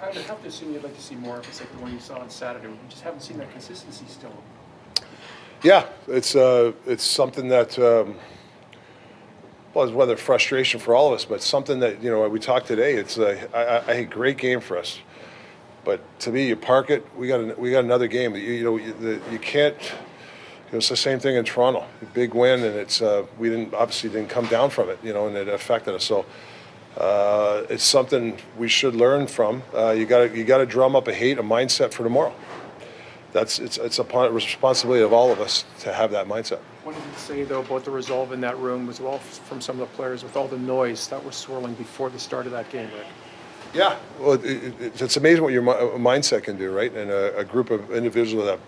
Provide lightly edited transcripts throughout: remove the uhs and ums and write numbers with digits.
I would have to assume you'd like to see more of it's like the one you saw on Saturday. We just haven't seen that consistency still. Yeah, it's something that well, it's whether frustration for all of us, but something that we talked today. It's a great game for us, but to me, you park it. We got another game. You can't. It's the same thing in Toronto. A big win, and we didn't come down from it. And it affected us. So it's something we should learn from. You got to drum up a mindset for tomorrow. It's a responsibility of all of us to have that mindset. What did you say, though, about the resolve in that room as well from some of the players with all the noise that was swirling before the start of that game, Rick? Yeah, well, it's amazing what your mindset can do, right? And a group of individuals that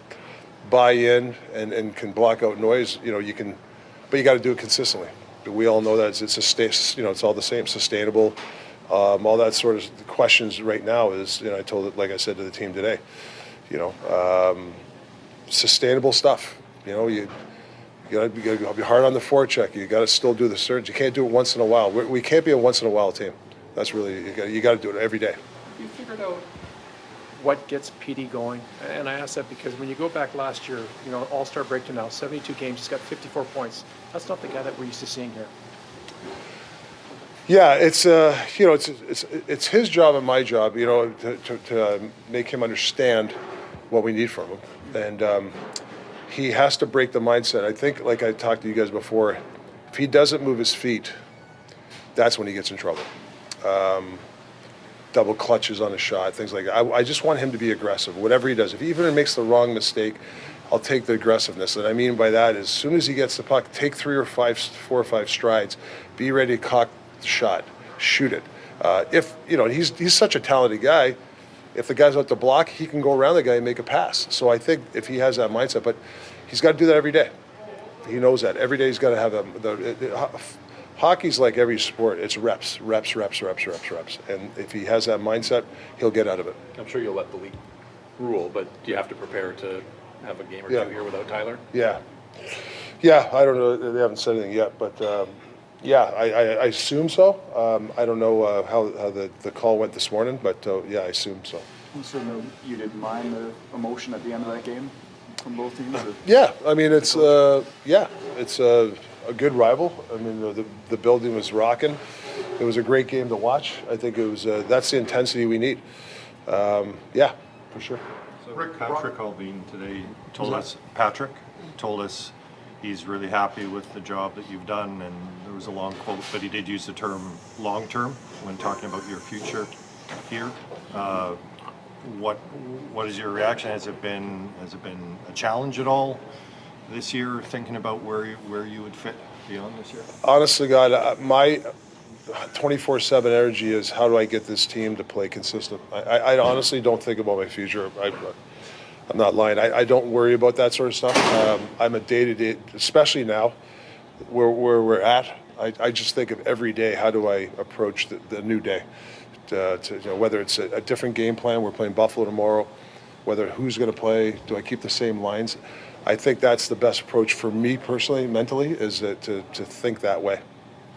buy in and can block out noise, you can, but you got to do it consistently. But we all know that it's all the same, sustainable, all that sort of questions right now is, like I said to the team today, sustainable stuff. You got to be hard on the forecheck. You got to still do the surge. You can't do it once in a while. We can't be a once in a while team. That's really you got to do it every day. You figured out what gets Petey going, and I ask that because when you go back last year, All-Star break to now, 72 games, he's got 54 points. That's not the guy that we're used to seeing here. Yeah, it's his job and my job, to make him understand what we need from him, and he has to break the mindset. I think, like I talked to you guys before, if he doesn't move his feet, that's when he gets in trouble. Double clutches on a shot, things like that. I just want him to be aggressive, whatever he does. If he even makes the wrong mistake, I'll take the aggressiveness. And I mean by that is as soon as he gets the puck, take 4 or 5 strides, be ready to cock the shot, shoot it. If he's such a talented guy, if the guy's out the block, he can go around the guy and make a pass. So I think if he has that mindset, but he's got to do that every day. He knows that every day he's got to have hockey's like every sport. It's reps. And if he has that mindset, he'll get out of it. I'm sure you'll let the league rule, but do you have to prepare to have a game or two here without Tyler? Yeah. I don't know. They haven't said anything yet, but I assume so. I don't know how the call went this morning, but I assume so. So you didn't mind the emotion at the end of that game from both teams? Or? Yeah, I mean it's a good rival. I mean the building was rocking. It was a great game to watch. I think it was that's the intensity we need. For sure. So Rick, Patrick Alvin today told us he's really happy with the job that you've done, and there was a long quote, but he did use the term long term when talking about your future here. What is your reaction? Has it been a challenge at all this year, thinking about where you would fit beyond this year? Honestly, God, my 24/7 energy is how do I get this team to play consistent. I honestly don't think about my future. I'm not lying. I don't worry about that sort of stuff. I'm a day-to-day, especially now where we're at. I just think of every day, how do I approach the new day? Whether it's a different game plan, we're playing Buffalo tomorrow, whether who's going to play, do I keep the same lines? I think that's the best approach for me personally, mentally, is to think that way.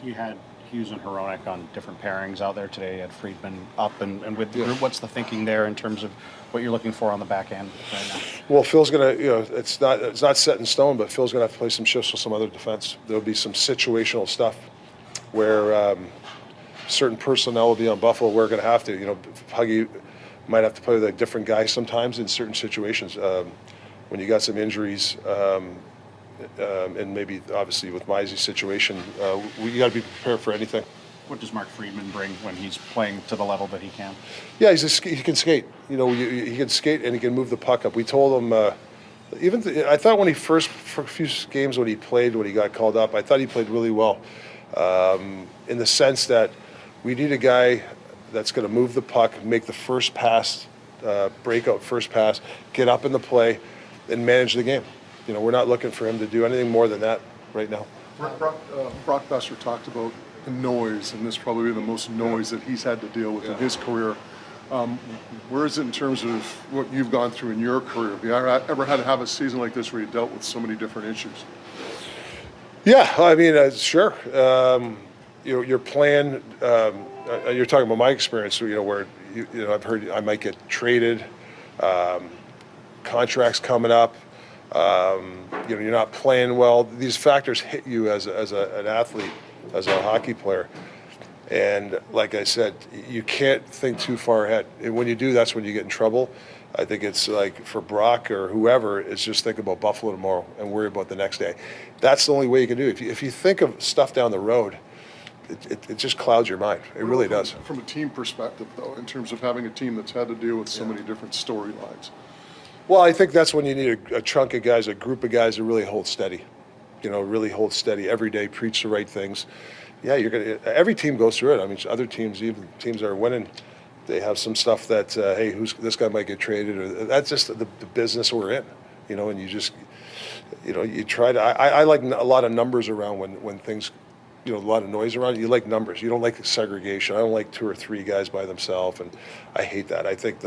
You had Hughes and Hronek on different pairings out there today. You had Friedman up and with the group. What's the thinking there in terms of what you're looking for on the back end right now? Well, Phil's going to, it's not set in stone, but Phil's going to have to play some shifts with some other defense. There'll be some situational stuff where certain personnel will be on Buffalo. We're going to have to, Huggy might have to play with a different guy sometimes in certain situations. When you got some injuries, and maybe obviously with Mizey's situation, you got to be prepared for anything. What does Mark Friedman bring when he's playing to the level that he can? Yeah, he can skate. He can skate and he can move the puck up. We told him, I thought when for a few games when he got called up, I thought he played really well, in the sense that we need a guy that's going to move the puck, make the first pass, breakout first pass, get up in the play, and manage the game. We're not looking for him to do anything more than that right now. Brock Besser talked about the noise, and this is probably the most noise that he's had to deal with in his career. Where is it in terms of what you've gone through in your career? Have you ever had to have a season like this where you dealt with so many different issues? Yeah, I mean, sure. Your plan, you're talking about my experience, where I've heard I might get traded, contracts coming up, you're not playing well. These factors hit you as an athlete, as a hockey player. And like I said, you can't think too far ahead. And when you do, that's when you get in trouble. I think it's like for Brock or whoever, it's just think about Buffalo tomorrow and worry about the next day. That's the only way you can do it. If you think of stuff down the road, it just clouds your mind. It really does. From a team perspective, though, in terms of having a team that's had to deal with so many different storylines. Well, I think that's when you need a chunk of guys, a group of guys that really hold steady. Really hold steady every day, preach the right things. Yeah, every team goes through it. I mean, other teams, even teams that are winning, they have some stuff that, hey, this guy might get traded, or that's just the business we're in, and you just, you try to, I like a lot of numbers around when things, a lot of noise around. You like numbers. You don't like segregation. I don't like 2 or 3 guys by themselves, and I hate that. I think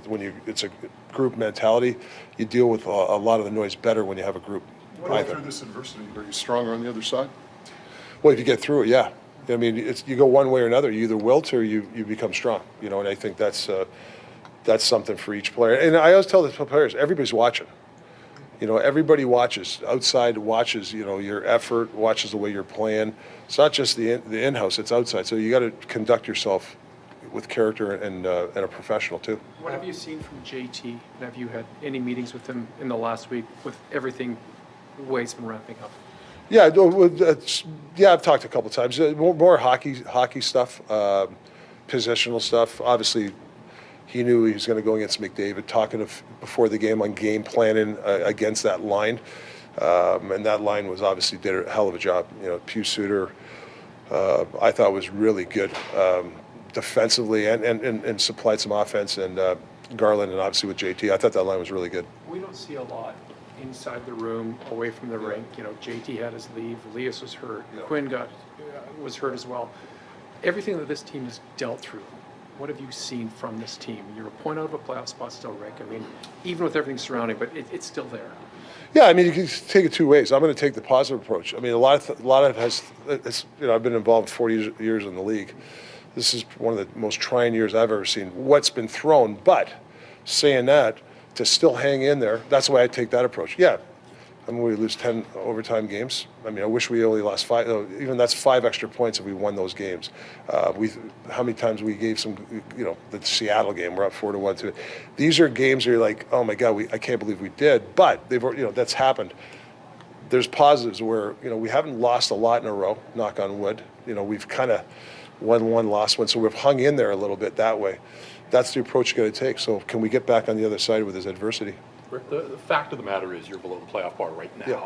when it's a group mentality, you deal with a lot of the noise better when you have a group. What about through this adversity? Are you stronger on the other side? Well, if you get through it, yeah. I mean, you go one way or another. You either wilt or you become strong. And I think that's something for each player. And I always tell the players, everybody's watching. Everybody watches. Outside watches. Your effort, watches the way you're playing. It's not just the in-house; it's outside. So you got to conduct yourself with character and a professional too. What have you seen from JT? And have you had any meetings with him in the last week with everything, the way it's been ramping up? Yeah, I've talked a couple times. More hockey stuff, positional stuff. Obviously, he knew he was going to go against McDavid. Talking before the game on game planning against that line, and that line was obviously did a hell of a job. Pew Suter, I thought was really good defensively and supplied some offense. And Garland and obviously with JT, I thought that line was really good. We don't see a lot inside the room, away from the rink. JT had his leave. Elias was hurt. Quinn was hurt as well. Everything that this team has dealt through, what have you seen from this team? You're a point out of a playoff spot still, Rick. I mean, even with everything surrounding, but it's still there. Yeah, I mean, you can take it 2 ways. I'm going to take the positive approach. I mean, a lot of it has. I've been involved 40 years in the league. This is one of the most trying years I've ever seen. What's been thrown, but saying that, to still hang in there, that's the way I take that approach. Yeah, I mean, we lose 10 overtime games. I mean, I wish we only lost 5. Even that's 5 extra points if we won those games. How many times we gave some, the Seattle game, we're up 4-1 to it. These are games where you're like, oh my God, I can't believe we did. But that's happened. There's positives where we haven't lost a lot in a row. Knock on wood. We've kind of won one, lost one, so we've hung in there a little bit that way. That's the approach you're going to take. So can we get back on the other side with this adversity? Rick, the fact of the matter is you're below the playoff bar right now. Yeah.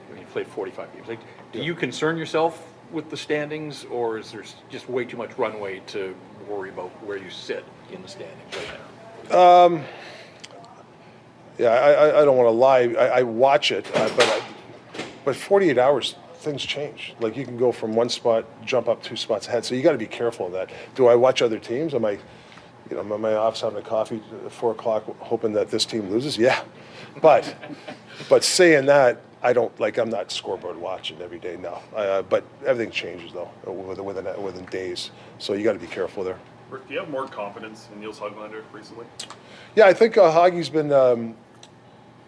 I mean, you played 45 games. Do you concern yourself with the standings, or is there just way too much runway to worry about where you sit in the standings right now? Yeah, I don't want to lie. I watch it, but 48 hours, things change. Like you can go from one spot, jump up 2 spots ahead. So you got to be careful of that. Do I watch other teams? Am I in my office having a coffee at 4 o'clock, hoping that this team loses? Yeah, but saying that, I'm not scoreboard watching every day. No, but everything changes though within days. So you got to be careful there. Rick, do you have more confidence in Niels Höglander recently? Yeah, I think Hoggy's been.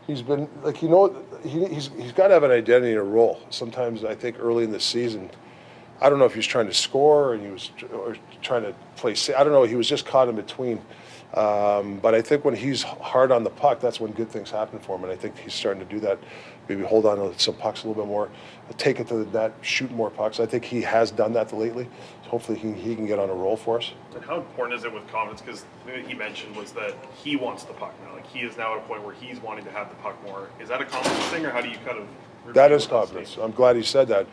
He's been like he's got to have an identity and a role. Sometimes I think early in the season, I don't know if he was trying to score or trying to play. I don't know. He was just caught in between. But I think when he's hard on the puck, that's when good things happen for him. And I think he's starting to do that. Maybe hold on to some pucks a little bit more, take it to the net, shoot more pucks. I think he has done that lately. Hopefully he can get on a roll for us. And how important is it with confidence? Because the thing that he mentioned was that he wants the puck now. Like he is now at a point where he's wanting to have the puck more. Is that a confidence thing, or how do you kind of? That is confidence. I'm glad he said that.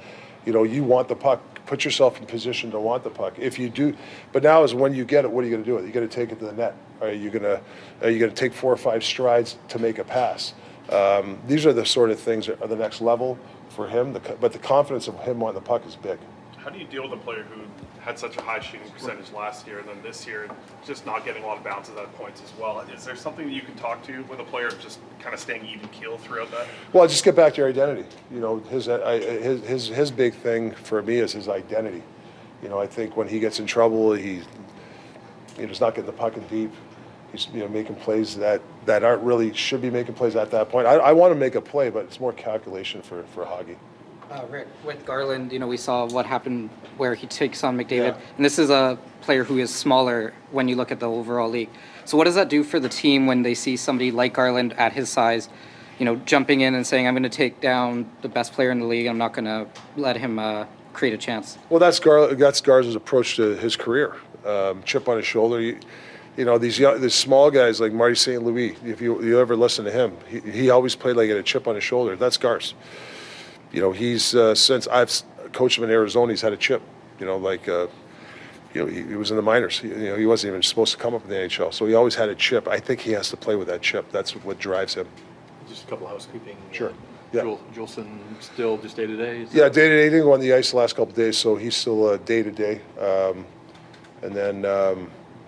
You want the puck. Put yourself in position to want the puck. If you do, but now is when you get it. What are you going to do with it? You got to take it to the net. Are you going to take 4 or 5 strides to make a pass? These are the sort of things that are the next level for him. But the confidence of him wanting the puck is big. How do you deal with a player who had such a high shooting percentage last year, and then this year just not getting a lot of bounces at points as well? Is there something that you can talk to with a player of just kind of staying even keel throughout that? Well, just get back to your identity. His big thing for me is his identity. I think when he gets in trouble, he he's not getting the puck in deep. He's making plays that aren't really should be making plays at that point. I want to make a play, but it's more calculation for Hoggy. Rick, with Garland, we saw what happened where he takes on McDavid, Yeah. and this is a player who is smaller when you look at the overall league. So what does that do for the team when they see somebody like Garland at his size, jumping in and saying, I'm going to take down the best player in the league, I'm not going to let him create a chance? Well, that's Garza's approach to his career. Chip on his shoulder. These small guys like Marty St. Louis, if you ever listen to him, he always played like he had a chip on his shoulder. That's Garz. He's since I've coached him in Arizona, he's had a chip. He was in the minors. He wasn't even supposed to come up in the NHL, so he always had a chip. I think he has to play with that chip. That's what drives him. Just a couple of housekeeping. Sure. Yeah. Julson still just day to day? Yeah, day to day. He didn't go on the ice the last couple of days, so he's still day to day. And then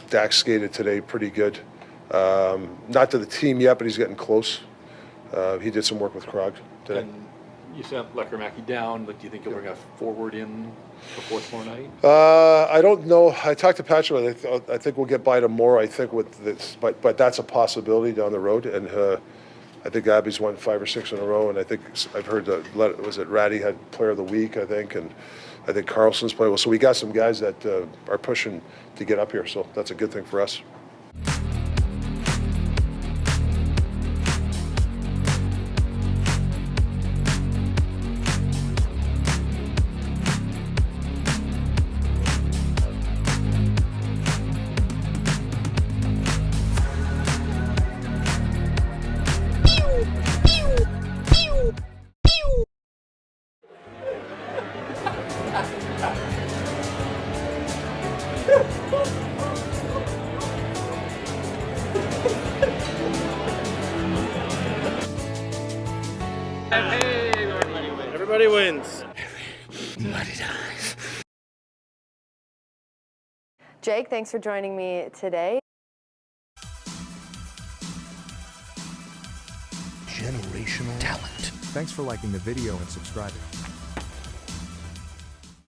Dax skated today pretty good. Not to the team yet, but he's getting close. He did some work with Krog today. And you sent Lecker-Mackey down, but do you think you'll bring a forward in before tomorrow night? I don't know. I talked to Patrick. I think we'll get by tomorrow. I think with this, but that's a possibility down the road. And I think Abby's won 5 or 6 in a row. And I think I've heard was it Ratty had Player of the Week, I think, and I think Carlson's playing well. So we got some guys that are pushing to get up here. So that's a good thing for us. Everybody wins. Jake, thanks for joining me today. Generational talent. Thanks for liking the video and subscribing.